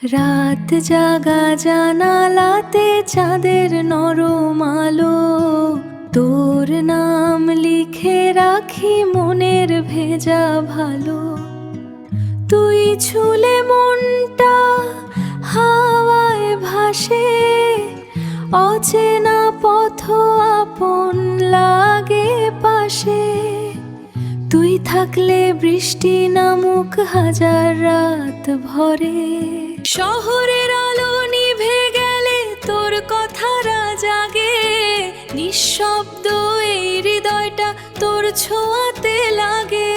রাত জাগা জানালাতে চাঁদের নরম আলো, তোর নাম লিখে রাখি মনের ভেজা ভালো। তুই ছুলে মনটা হাওয়ায় ভাসে, অচেনা পথ আপন লাগে পাশে। তুই থাকলে বৃষ্টি নামুক হাজার রাত ভরে, শহরের আলো নিভে গেলে তোর কথারা জাগে। নিঃশব্দ এই হৃদয়টা তোর ছোঁয়াতে লাগে।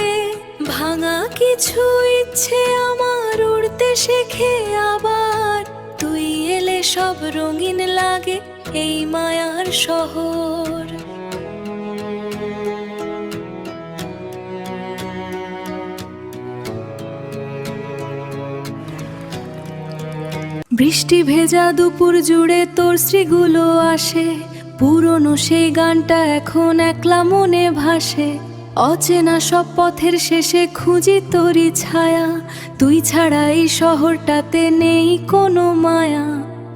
ভাঙা কিছু ইচ্ছে আমার উড়তে শেখে আবার, তুই এলে সব রঙিন লাগে এই মায়ার শহর। বৃষ্টি ভেজা দুপুর জুড়ে তোর স্মৃতিগুলো আসে, পুরনো সেই গানটা এখন একলা মনে ভাসে। অচেনা সব পথের শেষে খুঁজি তোরই ছায়া, তুই ছাড়া এই শহরটাতে নেই কোনো মায়া।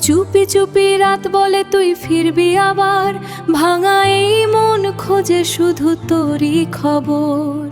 চুপি চুপি রাত বলে তুই ফিরবি আবার, ভাঙা এই মন খোঁজে শুধু তোরই খবর।